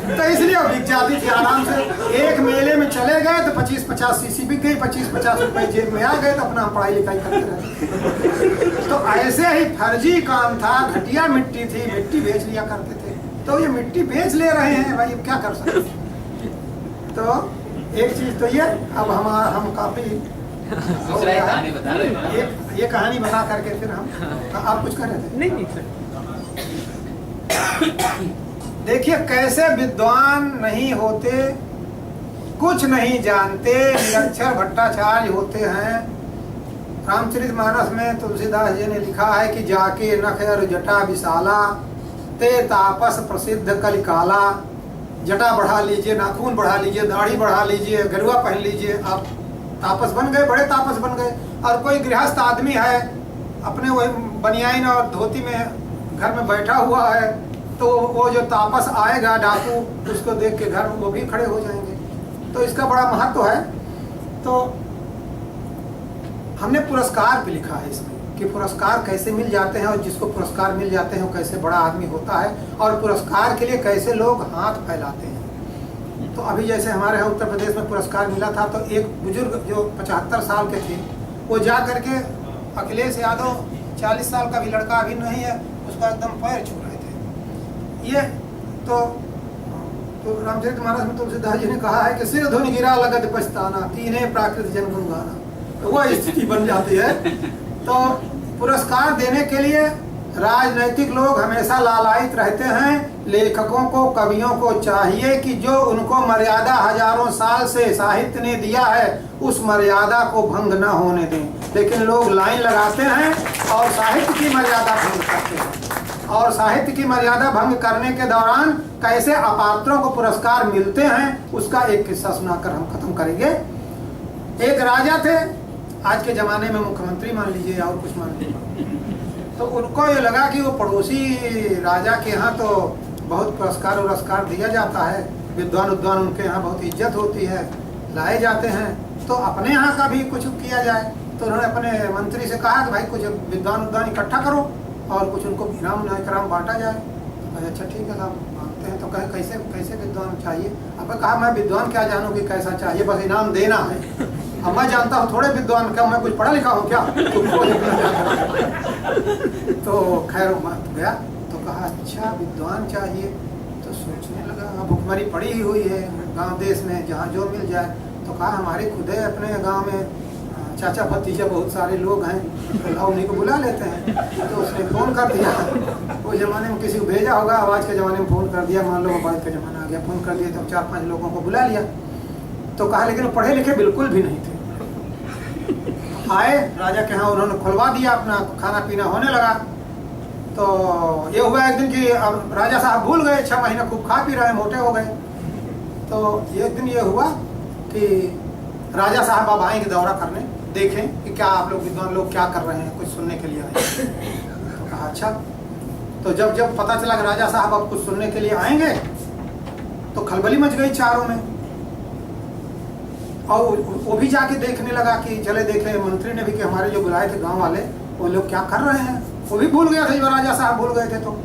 तो इसलिए वो बिक जाती थी आराम से। एक मेले में चले गए तो 25-50 सीसी बिक गई, 25-50 रुपए जेब में आ गए तो अपना पढ़ाई लिखाई करते रहे। तो ऐसे ही फर्जी काम था, घटिया मिट्टी थी, मिट्टी बेच लिया करते थे। तो ये मिट्टी बेच ले रहे हैं भाई, अब क्या कर सकते हैं। तो एक चीज तो ये, अब हम काफी दूसरा एक कहानी बता रहे थे। ये कहानी बता करके फिर हम, आप कुछ कर रहे थे? नहीं सर। देखिए कैसे विद्वान नहीं होते, कुछ नहीं जानते, निरक्षर भट्टाचार्य होते हैं। रामचरितमानस में तुलसीदास जी ने लिखा है कि जाके नख और जटा विशाला, ते तापस प्रसिद्ध कलिकाला। जटा बढ़ा लीजिए, नाखून बढ़ा लीजिए, दाढ़ी बढ़ा लीजिए, गरुआ पहन लीजिए, आप तापस बन गए, बड़े तापस बन गए। और कोई गृहस्थ आदमी है, अपने वही बनियाइन और धोती में घर में बैठा हुआ है, तो वो जो तापस आएगा डाकू, उसको देख के घर में वो भी खड़े हो जाएंगे। तो इसका बड़ा महत्व है। तो हमने पुरस्कार भी लिखा है इसमें कि पुरस्कार कैसे मिल जाते हैं, और जिसको पुरस्कार मिल जाते हैं वो कैसे बड़ा आदमी होता है, और पुरस्कार के लिए कैसे लोग हाथ फैलाते हैं। तो अभी जैसे हमारे यहाँ उत्तर प्रदेश में पुरस्कार मिला था, तो एक बुजुर्ग जो 75 साल के थे, वो जा करके अखिलेश यादव 40 साल का भी लड़का अभी नहीं है, उसका एकदम पैर छू रहे थे। ये तो रामचरितमानस में तुलसीदास जी ने कहा है कि सिर धुन गिरा लगत पछताना, तीने प्राकृत जन गुण गाना। तो वह स्थिति बन जाती है। तो पुरस्कार देने के लिए राजनैतिक लोग हमेशा लालायित रहते हैं। लेखकों को, कवियों को चाहिए कि जो उनको मर्यादा हजारों साल से साहित्य ने दिया है, उस मर्यादा को भंग न होने दें। लेकिन लोग लाइन लगाते हैं और साहित्य की मर्यादा भंग करते हैं। और साहित्य की मर्यादा भंग करने के दौरान कैसे अपात्रों को पुरस्कार मिलते हैं, उसका एक किस्सा सुनाकर हम खत्म करेंगे। एक राजा थे, आज के जमाने में मुख्यमंत्री मान लीजिए और कुछ मान लीजिए। तो उनको ये लगा कि वो पड़ोसी राजा के यहाँ तो बहुत पुरस्कार दिया जाता है, विद्वान उनके यहाँ बहुत इज्जत होती है, लाए जाते हैं, तो अपने यहाँ का भी कुछ किया जाए। तो उन्होंने अपने मंत्री से कहा कि भाई कुछ विद्वान इकट्ठा करो और कुछ उनको इनाम इकराम बांटा जाए। तो अच्छा ठीक है साहब, मांगते हैं। तो कहे कैसे कैसे विद्वान चाहिए? अब कहा मैं विद्वान क्या जानूँ कि कैसा चाहिए, बस इनाम देना है। अब मैं जानता हूँ थोड़े विद्वान, क्या मैं कुछ पढ़ा लिखा हूँ क्या? तो खैर गया तो कहा अच्छा विद्वान चाहिए। तो सोचने लगा, अब भुखमरी पड़ी ही हुई है गांव देश में, जहाँ जो मिल जाए। तो कहा हमारे खुद है अपने गांव में चाचा भतीजा बहुत सारे लोग हैं, तो उन्हीं को बुला लेते हैं। तो उसने फ़ोन कर दिया, वो ज़माने में किसी को भेजा होगा, आज के ज़माने में फ़ोन कर दिया, मान लो मोबाइल का ज़माना आ गया, फ़ोन कर दिया, तो 4-5 लोगों को बुला लिया। तो कहा लेकिन पढ़े लिखे बिल्कुल भी नहीं थे। आए राजा के यहाँ, उन्होंने खुलवा दिया, अपना खाना पीना होने लगा। तो ये हुआ एक दिन कि अब राजा साहब भूल गए, 6 महीने खूब खा पी रहे, मोटे हो गए। तो एक दिन ये हुआ कि राजा साहब अब आएंगे दौरा करने, देखें कि क्या आप लोग विद्वान लोग क्या कर रहे हैं, कुछ सुनने के लिए आए। तो कहा अच्छा। तो जब पता चला कि राजा साहब अब कुछ सुनने के लिए आएंगे, तो खलबली मच गई चारों में। और वो भी जाके देखने लगा कि चले देखे, मंत्री ने भी कि हमारे जो बुलाए थे गांव वाले, वो लोग क्या कर रहे हैं। वो भी भूल गया था, जो राजा साहब भूल गए थे। तो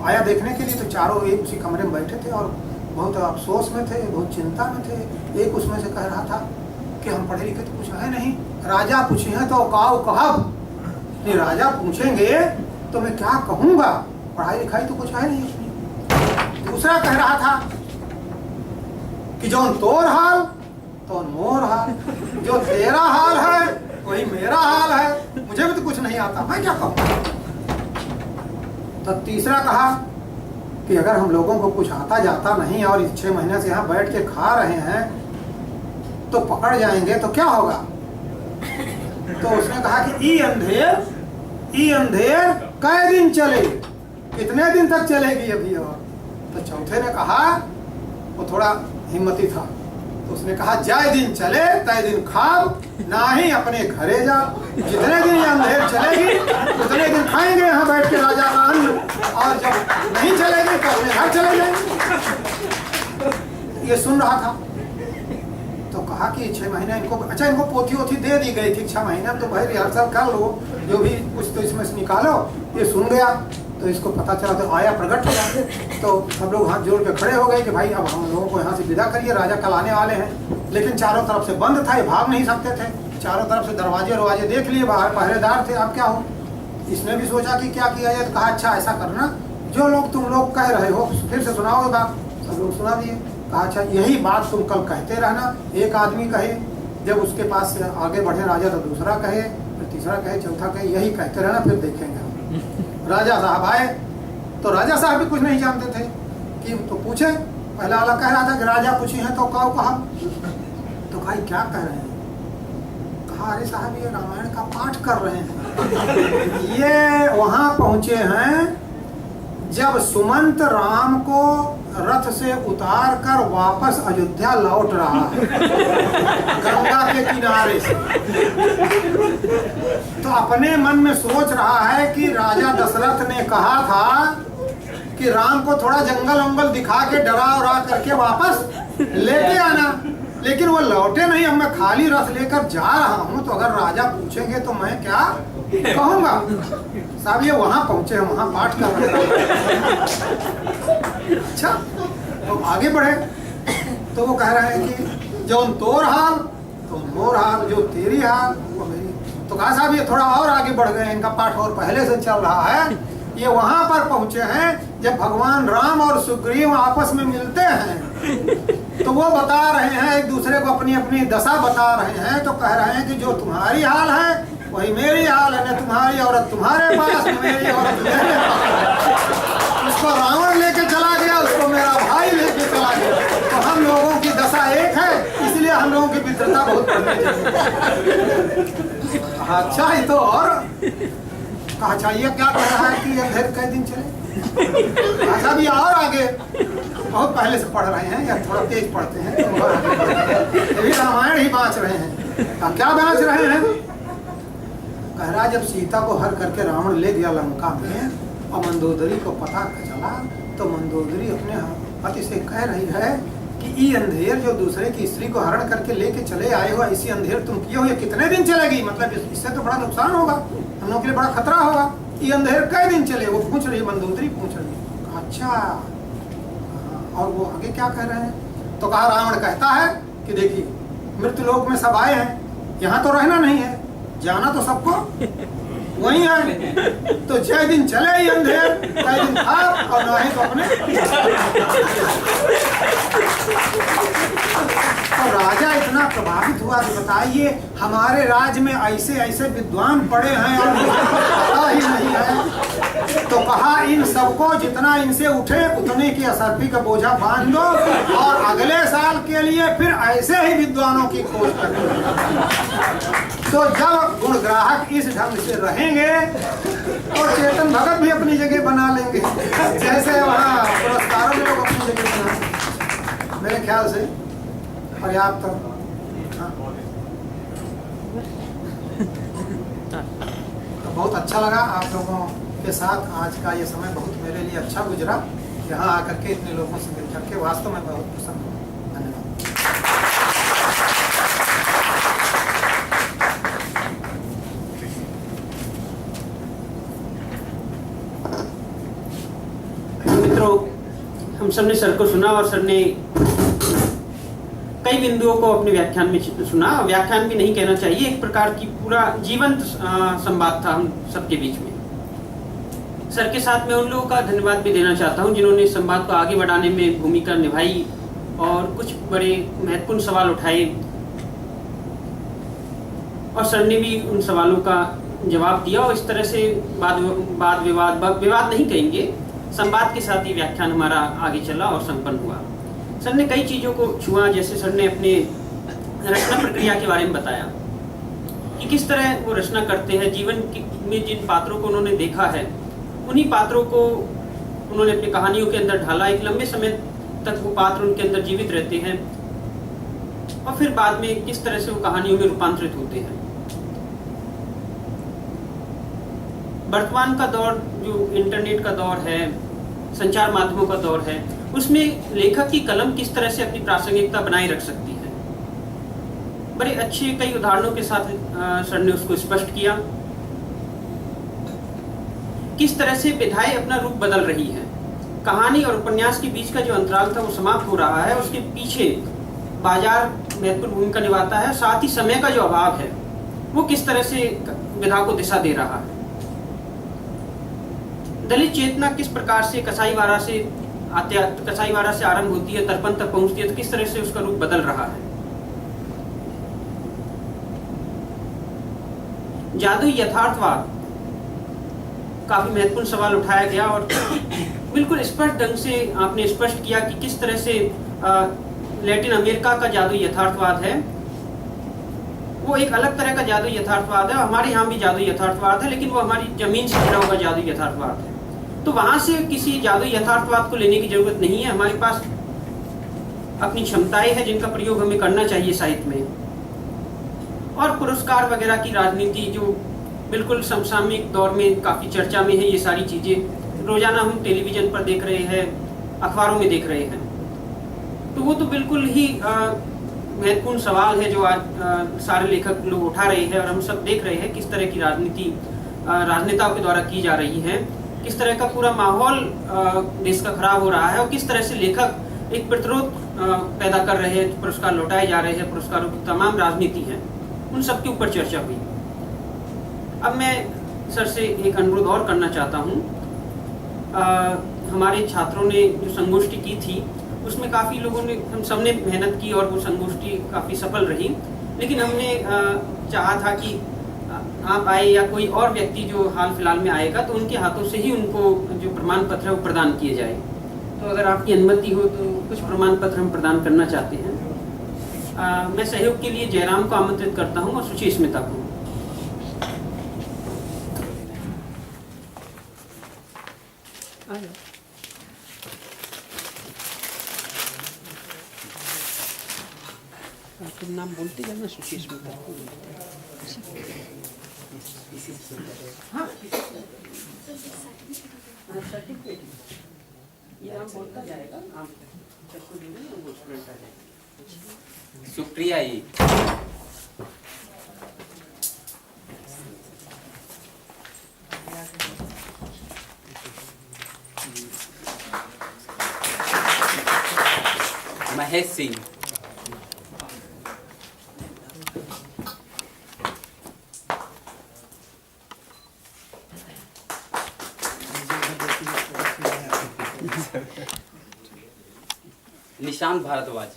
आया देखने के लिए, तो चारों एक उसी कमरे में बैठे थे और बहुत अफसोस में थे, बहुत चिंता में थे। एक उसमें से कह रहा था कि हम पढ़े लिखे तो कुछ है नहीं, राजा पूछे हैं तो काऊ कहब, नहीं राजा पूछेंगे तो मैं क्या कहूँगा, पढ़ाई लिखाई तो कुछ है नहीं उसमें। दूसरा कह रहा था कि जो तोर हाल तो मोर हाल, जो तेरा हाल है वही मेरा हाल है, मुझे भी तो कुछ नहीं आता, मैं क्या कहूँ। तो तीसरा कहा कि अगर हम लोगों को कुछ आता जाता नहीं और 6 महीने से यहाँ बैठ के खा रहे हैं तो पकड़ जाएंगे तो क्या होगा। तो उसने कहा कि ई अंधेर कै दिन चले, कितने दिन तक चलेगी अभी। और तो चौथे ने कहा, वो थोड़ा हिम्मती था, तो उसने कहा जाए दिन चले तय दिन खाओ, ना ही अपने घरे जा। जितने दिन ये अंधेर चलेगी उतने दिन खाएंगे यहाँ बैठ के राजा का अन्न, और जब नहीं चलेगी तो अपने घर चले जाएंगे। ये सुन रहा था। तो कहा कहा कि 6 महीने इनको, अच्छा इनको पोथी वोथी दे दी गई थी 6 महीने, तो भाई रिहर्सल कर लो, जो भी कुछ तो इसमें से निकालो। ये सुन गया तो इसको पता चला तो आया, प्रकट हुआ। तो सब लोग हाथ जोड़ के खड़े हो गए कि भाई अब हम लोगों को यहाँ से विदा करिए, राजा कल आने वाले हैं। लेकिन चारों तरफ से बंद था, ये भाग नहीं सकते थे। चारों तरफ से दरवाजे देख लिए, बाहर पहरेदार थे, अब क्या हो। इसने भी सोचा कि क्या किया जाए, तो कहा अच्छा ऐसा करना, जो लोग तुम लोग कह रहे हो फिर से सुनाओ बात। सब लोग सुना दिए। कहा अच्छा यही बात तुम कल कहते रहना। एक आदमी कहे, जब उसके पास से आगे बढ़े राजा तो दूसरा कहे, फिर तीसरा कहे, चौथा कहे, यही कहते रहना, फिर देखेंगे हम। राजा साहब आए तो राजा साहब भी कुछ नहीं जानते थे कि तो पूछे। पहला वाला कह रहा था कि राजा पूछे हैं तो कहा तो भाई क्या कह रहे हैं। कहा अरे साहब ये रामायण का पाठ कर रहे हैं। ये वहां पहुंचे हैं जब सुमंत राम को रथ से उतार कर वापस अयोध्या लौट रहा है गंगा के किनारे से। तो अपने मन में सोच रहा है कि राजा दशरथ ने कहा था कि राम को थोड़ा जंगल वंगल दिखा के डरा उरा करके वापस लेके आना, लेकिन वो लौटे नहीं। अब मैं खाली रथ लेकर जा रहा हूँ, तो अगर राजा पूछेंगे तो मैं क्या कहूँगा। साहब ये वहां पहुंचे हैं, वहां पाठ कर रहे हैं। अच्छा तो आगे बढ़े तो वो कह रहे हैं कि जो तोर हाल तो मोर हाल, जो तेरी हाल वो मेरी। तो कहा साहब ये थोड़ा और आगे बढ़ गए, इनका पाठ और पहले से चल रहा है। ये वहां पर पहुंचे हैं जब भगवान राम और सुग्रीव आपस में मिलते हैं, तो वो बता रहे हैं एक दूसरे को अपनी अपनी दशा बता रहे हैं। तो कह रहे हैं कि जो तुम्हारी हाल है वही मेरी हाल है, न तुम्हारी औरत तुम्हारे पास, न मेरी औरत मेरे पास। उसको रावण लेके चला गया, उसको मेरा भाई लेके चला गया, तो हम लोगों की दशा एक है, इसलिए हम लोगों की मित्रता बहुत बढ़नी चाहिए। अच्छा ही तो और कहा चाहिए क्या कह रहा है कि अंधेर कई दिन चले। अच्छा भी और आगे बहुत पहले से पढ़ रहे हैं या थोड़ा तेज पढ़ते हैं, तो भी रामायण ही बाँच रहे हैं। क्या बाँच रहे हैं। कह रहा जब सीता को हर करके रावण ले गया लंका में और मंदोदरी को पता चला, तो मंदोदरी अपने पति से कह रही है कि ये अंधेर जो दूसरे की स्त्री को हरण करके लेके चले आए हो, ऐसी अंधेर तुम किए हो, ये कितने दिन चलेगी। मतलब इससे तो बड़ा नुकसान होगा, हम लोग के लिए बड़ा खतरा होगा। ये अंधेर कई दिन चले, वो पूछ रही, मंदोदरी पूछ रही। अच्छा और वो आगे क्या कह रहे हैं। तो कहा रावण कहता है कि देखिए मृत्यु लोक में सब आए हैं, यहाँ तो रहना नहीं है, जाना तो सबको वही है। तो जय दिन चले ही अंधेर, कई दिन था और ना ही तो अपने। और राजा इतना प्रभावित हुआ कि बताइए हमारे राज्य में ऐसे ऐसे विद्वान पड़े हैं और पता ही नहीं है। तो कहा इन सबको जितना इनसे उठे उतने की असरपी का बोझा बांध दो और अगले साल के लिए फिर ऐसे ही विद्वानों की खोज करें। तो जब गुणग्राहक इस ढंग से रहेंगे और चेतन भगत भी अपनी जगह बना लेंगे, जैसे वहाँ पुरस्कारों में लोग अपनी जगह बना, मेरे ख्याल से पर्याप्त। तो बहुत अच्छा लगा आप लोगों के साथ आज का ये समय, बहुत मेरे लिए अच्छा गुजरा। यहाँ आकर के इतने लोगों से मिल करके वास्तव में बहुत प्रसन्न हूँ। धन्यवाद। मित्रों, हम सब ने सर को सुना और सर ने कई बिंदुओं को अपने व्याख्यान में सुना। व्याख्यान भी नहीं कहना चाहिए, एक प्रकार की पूरा जीवंत संवाद था हम सबके बीच में। सर के साथ मैं उन लोगों का धन्यवाद भी देना चाहता हूं जिन्होंने संवाद को आगे बढ़ाने में भूमिका निभाई और कुछ बड़े महत्वपूर्ण सवाल उठाए, और सर ने भी उन सवालों का जवाब दिया। और इस तरह से वाद विवाद नहीं कहेंगे, संवाद के साथ ही व्याख्यान हमारा आगे चला और संपन्न हुआ। सर ने कई चीज़ों को छुआ, जैसे सर ने अपने रचना प्रक्रिया के बारे में बताया कि किस तरह वो रचना करते हैं। जीवन में जिन पात्रों को उन्होंने देखा है उन्हीं पात्रों को उन्होंने अपनी कहानियों के अंदर ढाला। एक लंबे समय तक वो पात्र उनके अंदर जीवित रहते हैं और फिर बाद में किस तरह से वो कहानियों में रूपांतरित होते हैं। वर्तमान का दौर जो इंटरनेट का दौर है, संचार माध्यमों का दौर है, उसमें लेखक की कलम किस तरह से अपनी प्रासंगिकता बनाए रख सकती है। बड़े अच्छे कई उदाहरणों के साथ सर ने उसको स्पष्ट किया। किस तरह से विधाएं अपना रूप बदल रही है, कहानी और उपन्यास के बीच का जो अंतराल था वो समाप्त हो रहा है, उसके पीछे बाजार महत्वपूर्ण भूमिका निभाता है, साथ ही समय का जो अभाव है वो किस तरह से विधा को दिशा दे रहा है। दलित चेतना किस प्रकार से कसाईवाड़ा से आरंभ होती है, तर्पण तक पहुंचती है, तो किस तरह से उसका रूप बदल रहा है। जादुई यथार्थवाद काफी महत्वपूर्ण सवाल उठाया गया और बिल्कुल स्पष्ट ढंग से आपने स्पष्ट किया कि किस तरह से लैटिन अमेरिका का जादुई यथार्थवाद है वो एक अलग तरह का जादुई यथार्थवाद है। हमारे यहाँ भी जादुई यथार्थवाद है, लेकिन वो हमारी जमीन से जुड़ा हुआ जादुई यथार्थवाद है। तो वहां से किसी जादुई यथार्थवाद को लेने की जरूरत नहीं है। हमारे पास अपनी क्षमताएं हैं जिनका प्रयोग हमें करना चाहिए साहित्य में। और पुरस्कार वगैरह की राजनीति जो बिल्कुल समसामयिक दौर में काफी चर्चा में है, ये सारी चीजें रोजाना हम टेलीविजन पर देख रहे हैं, अखबारों में देख रहे हैं। तो वो तो बिल्कुल ही महत्वपूर्ण सवाल है जो आज सारे लेखक लोग उठा रहे हैं और हम सब देख रहे हैं किस तरह की राजनीति राजनेताओं के द्वारा की जा रही है, किस तरह का पूरा माहौल देश का खराब हो रहा है और किस तरह से लेखक एक प्रतिरोध पैदा कर रहे हैं, पुरस्कार लौटाए जा रहे हैं, पुरस्कारों की तमाम राजनीति है, उन सब के ऊपर चर्चा हुई। अब मैं सर से एक अनुरोध और करना चाहता हूँ। हमारे छात्रों ने जो संगोष्ठी की थी उसमें काफ़ी लोगों ने, हम सब ने मेहनत की और वो संगोष्ठी काफ़ी सफल रही, लेकिन हमने चाहा था कि आप आए या कोई और व्यक्ति जो हाल फिलहाल में आएगा तो उनके हाथों से ही उनको जो प्रमाण पत्र है वो प्रदान किए जाए। तो अगर आपकी अनुमति हो तो कुछ प्रमाण पत्र हम प्रदान करना चाहते हैं। मैं सहयोग के लिए जयराम को आमंत्रित करता हूँ और सुची स्मिता को। तुम नाम बोलते जाना, सुची स्मिता। हाँ, ये नाम बोलता जाएगा, आप सबको देंगे वो स्टूडेंट आ जाएगा। सुप्रिया जी, महेश सिंह, निशांत भारद्वाज,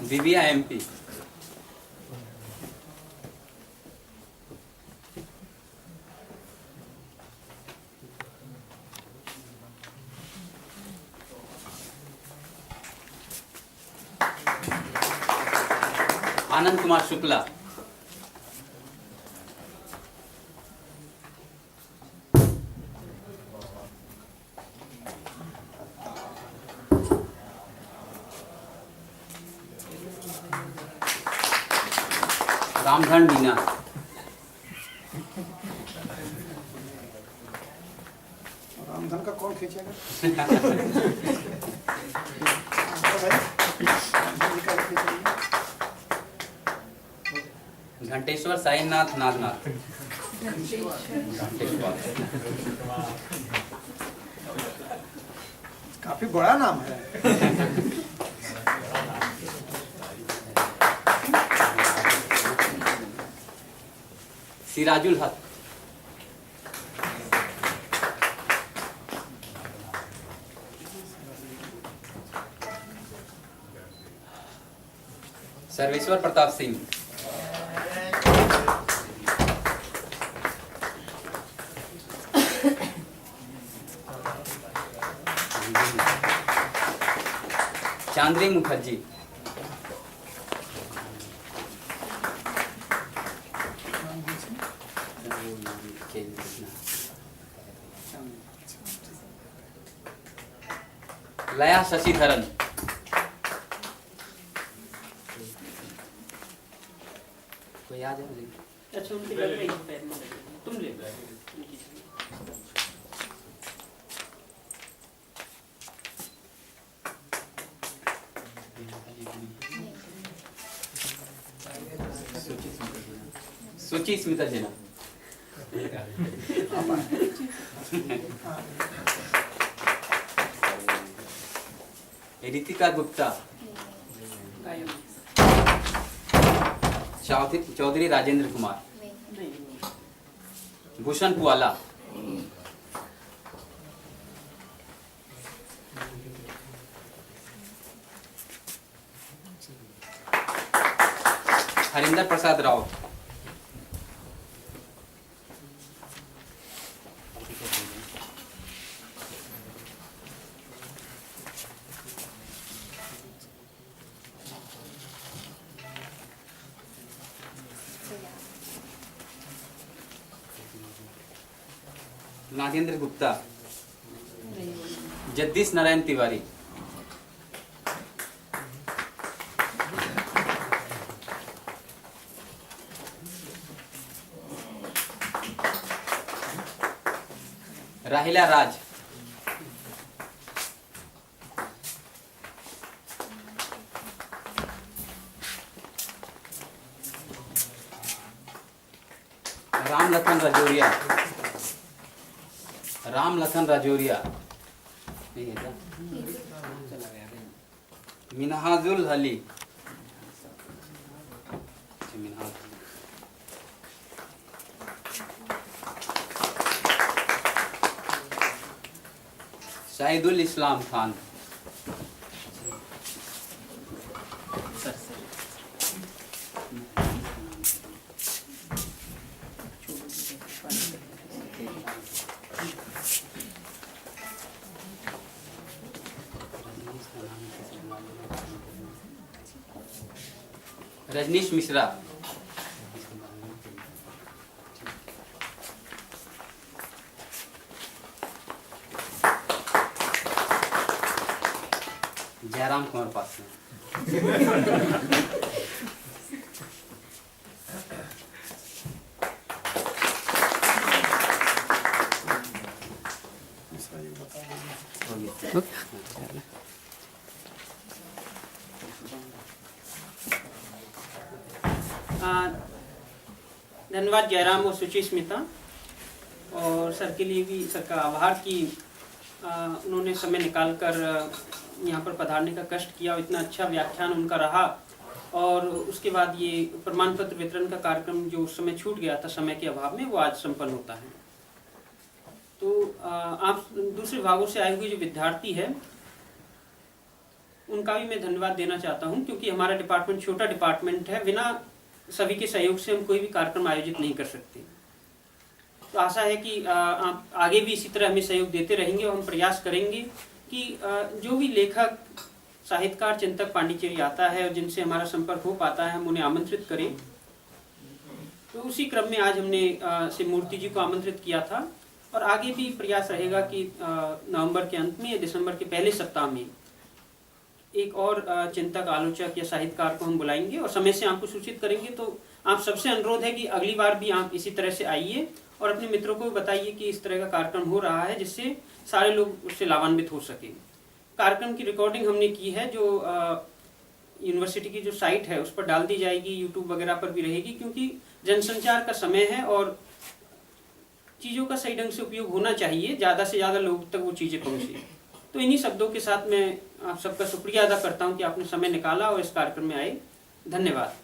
दिव्या MP, आनंद कुमार शुक्ला, रामधन मीना, रामधन का कौन खींचेगा? घंटेश्वर साईनाथ नागनाथ, काफी बड़ा नाम है। सिराजुल हक, सर्वेश्वर प्रताप सिंह, चांद्री मुखर्जी, लया शशिधरन, कोई याद है? अच्छा उनकी लग रही है पैर में, तुम ले सुचि स्मिता सिन्हा, रितिका गुप्ता, चौधरी राजेंद्र कुमार, भूषण पुआला, हरिंदर प्रसाद राव, नागेंद्र गुप्ता, जगदीश नारायण तिवारी, राहिला राज, राम लखन राजौरिया, राम लखन राजौरिया, मिनहाजुल अली, शाहिदुल इस्लाम खान, रजनीश मिश्रा, जयराम कुमार पासवान, धन्यवाद जयराम और सुचि स्मिता, और सर के लिए भी सर का आभार कि उन्होंने समय निकालकर यहाँ पर पधारने का कष्ट किया और इतना अच्छा व्याख्यान उनका रहा। और उसके बाद ये प्रमाण पत्र वितरण का कार्यक्रम जो उस समय छूट गया था समय के अभाव में, वो आज संपन्न होता है। तो आप दूसरे भागों से आए हुए जो विद्यार्थी है उनका भी मैं धन्यवाद देना चाहता हूँ, क्योंकि हमारा डिपार्टमेंट छोटा डिपार्टमेंट है, बिना सभी के सहयोग से हम कोई भी कार्यक्रम आयोजित नहीं कर सकते। तो आशा है कि आप आगे भी इसी तरह हमें सहयोग देते रहेंगे और हम प्रयास करेंगे कि जो भी लेखक, साहित्यकार, चिंतक पांडिचेरी आता है और जिनसे हमारा संपर्क हो पाता है हम उन्हें आमंत्रित करें। तो उसी क्रम में आज हमने शिव मूर्ति जी को आमंत्रित किया था और आगे भी प्रयास रहेगा कि नवंबर के अंत में या दिसंबर के पहले सप्ताह में एक और चिंतक, आलोचक या साहित्यकार को हम बुलाएंगे और समय से आपको सूचित करेंगे। तो आप सबसे अनुरोध है कि अगली बार भी आप इसी तरह से आइए और अपने मित्रों को भी बताइए कि इस तरह का कार्यक्रम हो रहा है, जिससे सारे लोग उससे लाभान्वित हो सके। कार्यक्रम की रिकॉर्डिंग हमने की है, जो यूनिवर्सिटी की जो साइट है उस पर डाल दी जाएगी, यूट्यूब वगैरह पर भी रहेगी, क्योंकि जनसंचार का समय है और चीज़ों का सही ढंग से उपयोग होना चाहिए, ज़्यादा से ज़्यादा लोगों तक वो चीज़ें पहुँचे। तो इन्हीं शब्दों के साथ मैं आप सबका शुक्रिया अदा करता हूँ कि आपने समय निकाला और इस कार्यक्रम में आए। धन्यवाद।